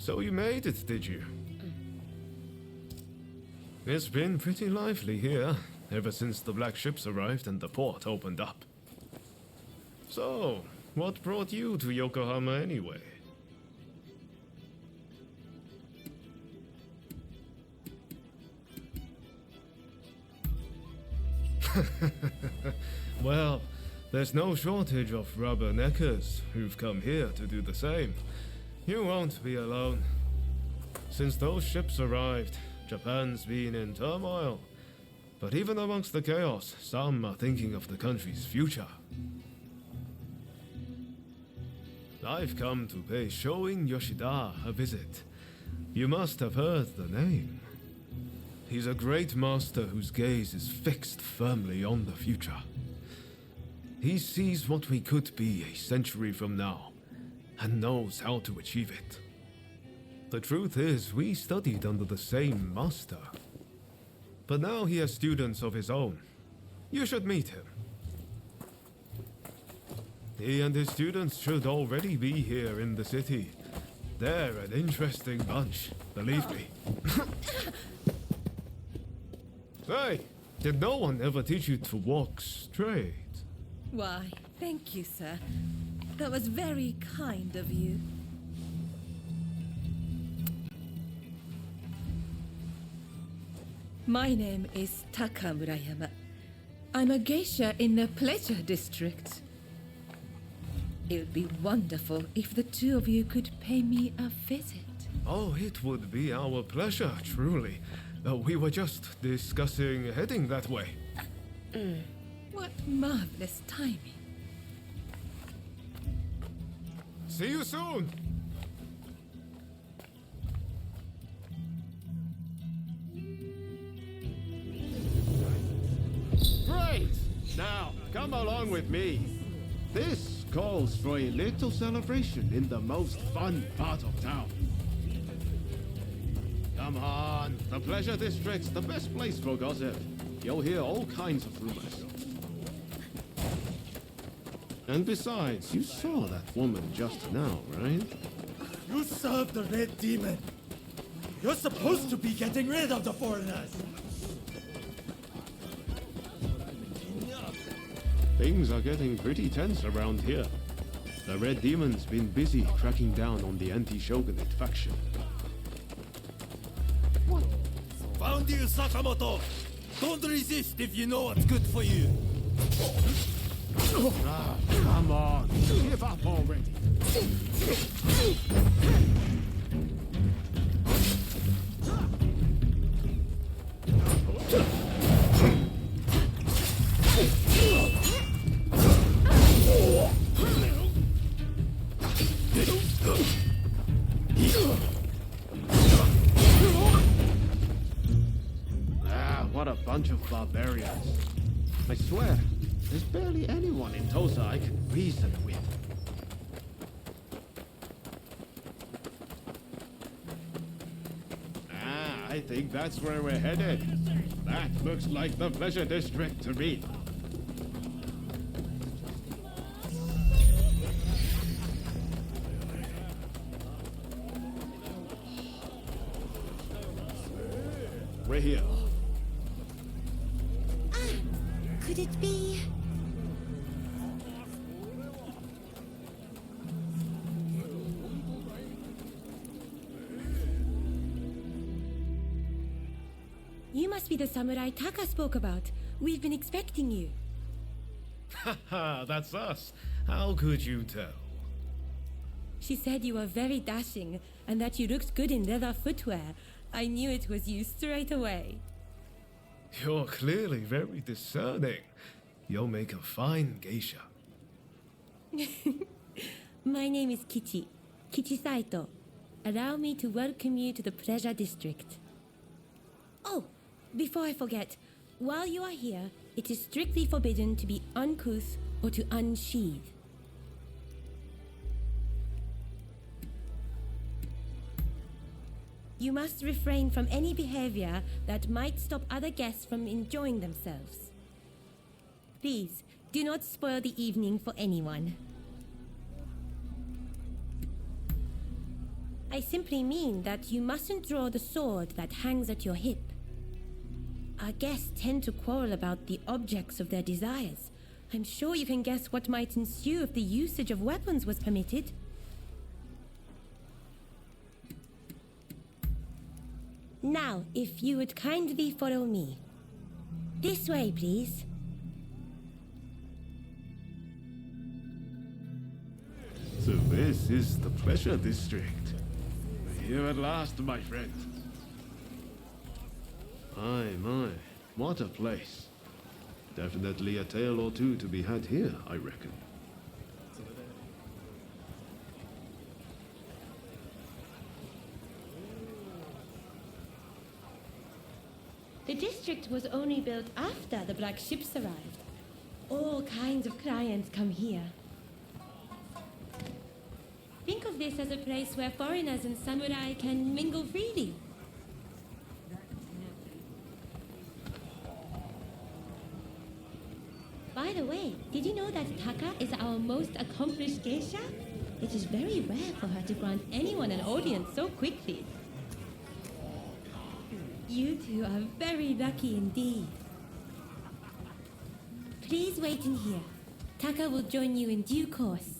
So you made it, did you? It's been pretty lively here, ever since the black ships arrived and the port opened up. So, what brought you to Yokohama anyway? Well, there's no shortage of rubberneckers who've come here to do the same. You won't be alone. Since those ships arrived, Japan's been in turmoil. But even amongst the chaos, some are thinking of the country's future. I've come to pay Shoin Yoshida a visit. You must have heard the name. He's a great master whose gaze is fixed firmly on the future. He sees what we could be a century from now, and knows how to achieve it. The truth is, we studied under the same master. But now he has students of his own. You should meet him. He and his students should already be here in the city. They're an interesting bunch, believe me. Hey, did no one ever teach you to walk straight? Why, thank you, sir. That was very kind of you. My name is Taka Murayama. I'm a geisha in the Pleasure District. It would be wonderful if the two of you could pay me a visit. Oh, it would be our pleasure, truly. We were just discussing heading that way. What marvelous timing. See you soon! Great! Now, come along with me. This calls for a little celebration in the most fun part of town. Come on, the Pleasure District's the best place for gossip. You'll hear all kinds of rumors. And besides, you saw that woman just now, right? You serve the Red Demon. You're supposed to be getting rid of the foreigners. Things are getting pretty tense around here. The Red Demon's been busy cracking down on the anti-shogunate faction. Found you, Sakamoto. Don't resist if you know what's good for you. Ah, come on, give up already. What a bunch of barbarians. I swear, there's barely anyone in Tosa I can reason with. I think that's where we're headed. That looks like the Pleasure District to me. We're here. Could it be? You must be the samurai Taka spoke about. We've been expecting you. Haha, that's us. How could you tell? She said you were very dashing and that you looked good in leather footwear. I knew it was you straight away. You're clearly very discerning. You'll make a fine geisha. My name is Kichi. Kichi Saito. Allow me to welcome you to the Pleasure District. Oh, before I forget, while you are here, it is strictly forbidden to be uncouth or to unsheathe. You must refrain from any behavior that might stop other guests from enjoying themselves. Please, do not spoil the evening for anyone. I simply mean that you mustn't draw the sword that hangs at your hip. Our guests tend to quarrel about the objects of their desires. I'm sure you can guess what might ensue if the usage of weapons was permitted. Now, if you would kindly follow me. This way, please. So this is the Pleasure District. We're here at last, my friend. My, what a place. Definitely a tale or two to be had here, I reckon. The district was only built after the black ships arrived. All kinds of clients come here. Think of this as a place where foreigners and samurai can mingle freely. By the way, did you know that Taka is our most accomplished geisha? It is very rare for her to grant anyone an audience so quickly. You two are very lucky indeed. Please wait in here. Taka will join you in due course.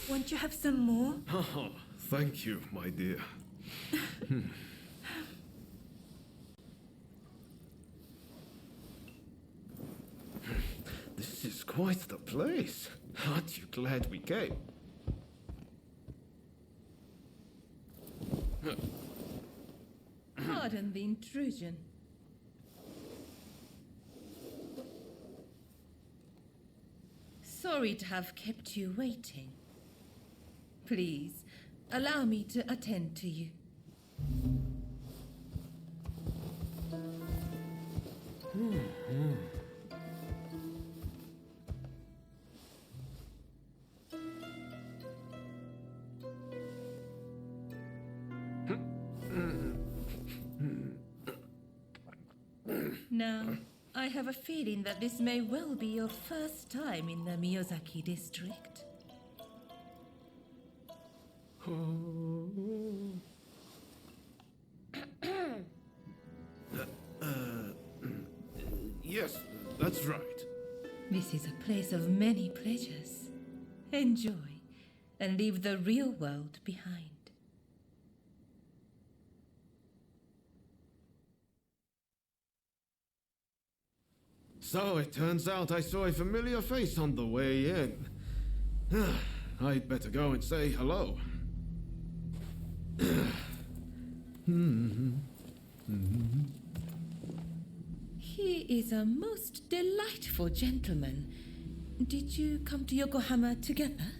Won't you have some more? Oh, thank you, my dear. This is quite the place. Aren't you glad we came? Pardon the intrusion. Sorry to have kept you waiting. Please, allow me to attend to you. Now, I have a feeling that this may well be your first time in the Miyazaki district. Yes, that's right. This is a place of many pleasures. Enjoy, and leave the real world behind. So it turns out I saw a familiar face on the way in. I'd better go and say hello. He is a most delightful gentleman. Did you come to Yokohama together?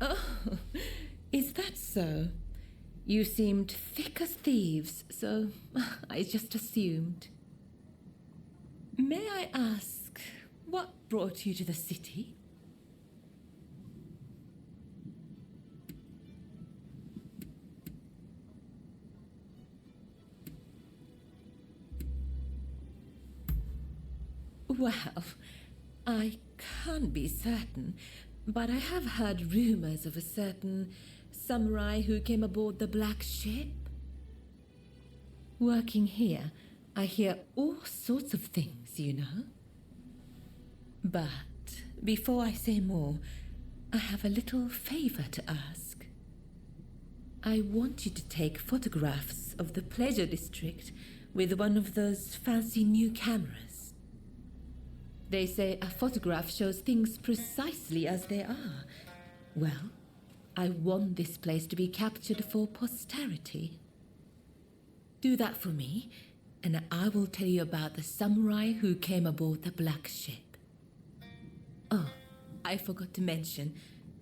Oh, is that so? You seemed thick as thieves, so I just assumed. May I ask, what brought you to the city? Well, I can't be certain, but I have heard rumors of a certain samurai who came aboard the black ship. Working here, I hear all sorts of things, you know. But before I say more, I have a little favor to ask. I want you to take photographs of the Pleasure District with one of those fancy new cameras. They say a photograph shows things precisely as they are. Well, I want this place to be captured for posterity. Do that for me, and I will tell you about the samurai who came aboard the black ship. Oh, I forgot to mention,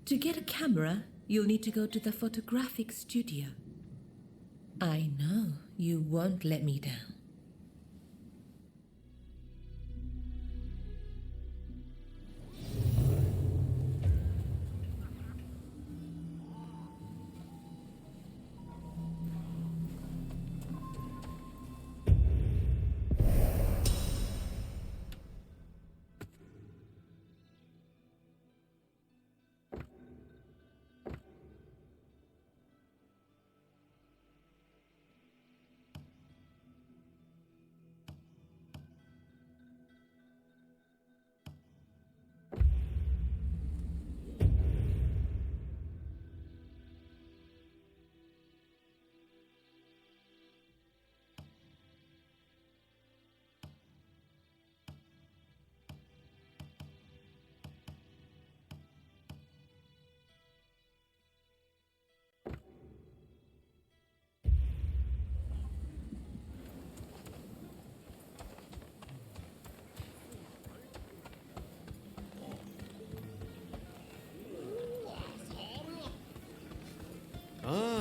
to get a camera, you'll need to go to the photographic studio. I know you won't let me down.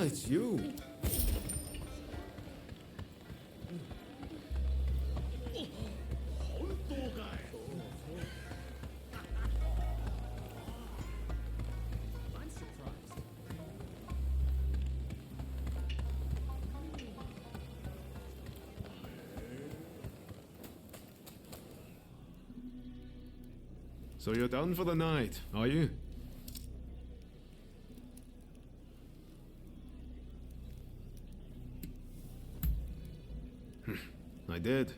it's you. So you're done for the night, are you? I did.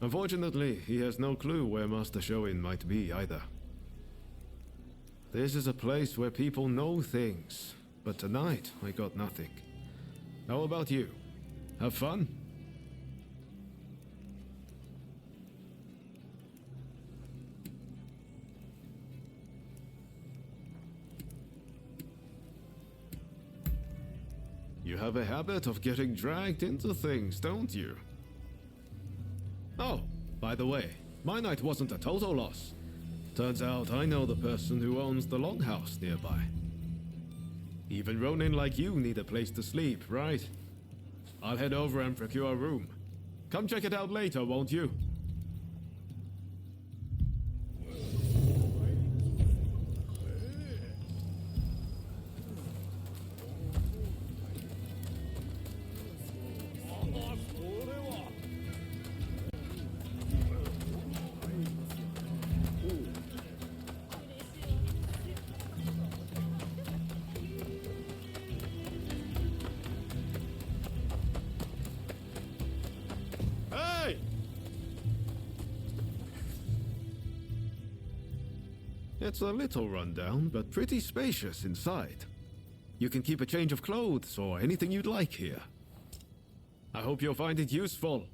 Unfortunately, he has no clue where Master Shoin might be either. This is a place where people know things, but tonight I got nothing. How about you? Have fun? You have a habit of getting dragged into things, don't you? Oh, by the way, my night wasn't a total loss. Turns out I know the person who owns the longhouse nearby. Even Ronin like you need a place to sleep, right? I'll head over and procure a room. Come check it out later, won't you? It's a little rundown, but pretty spacious inside. You can keep a change of clothes or anything you'd like here. I hope you'll find it useful.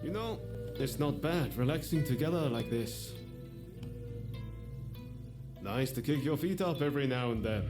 You know, it's not bad relaxing together like this. Nice to kick your feet up every now and then.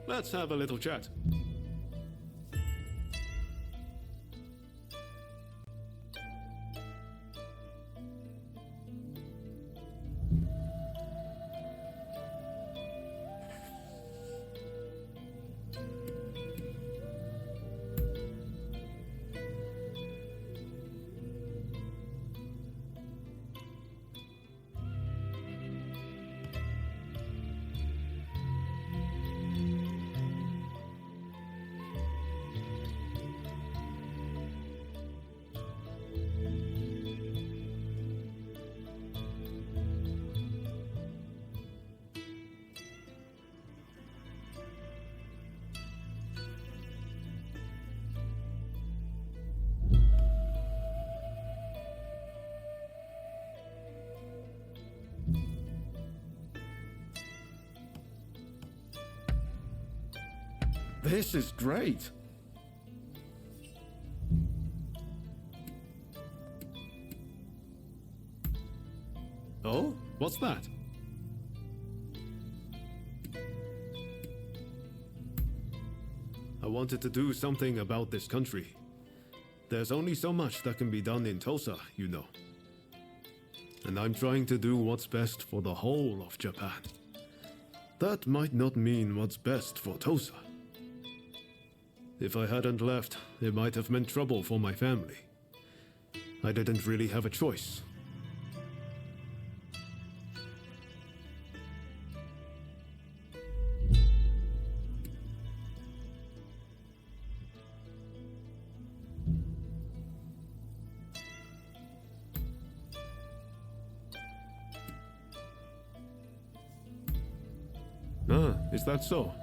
Let's have a little chat. This is great. Oh, what's that? I wanted to do something about this country. There's only so much that can be done in Tosa, you know. And I'm trying to do what's best for the whole of Japan. That might not mean what's best for Tosa. If I hadn't left, it might have meant trouble for my family. I didn't really have a choice. Ah, is that so?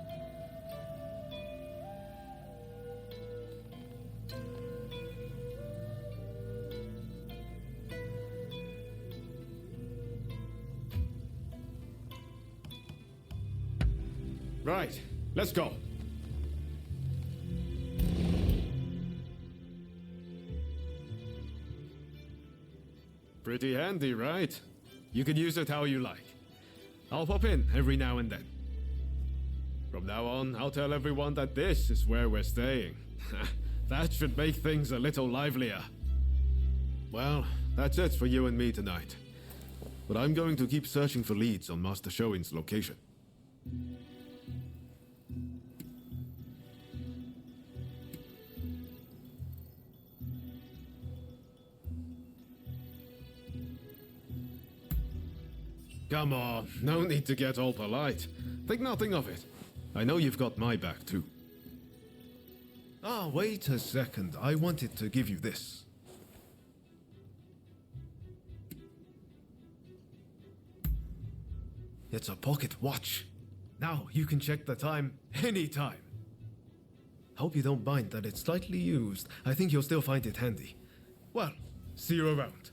Right, let's go. Pretty handy, right? You can use it how you like. I'll pop in every now and then. From now on, I'll tell everyone that this is where we're staying. That should make things a little livelier. Well, that's it for you and me tonight. But I'm going to keep searching for leads on Master Shoin's location. Come on, no need to get all polite. Think nothing of it. I know you've got my back too. Ah, wait a second. I wanted to give you this. It's a pocket watch. Now you can check the time anytime. Hope you don't mind that it's slightly used. I think you'll still find it handy. Well, see you around.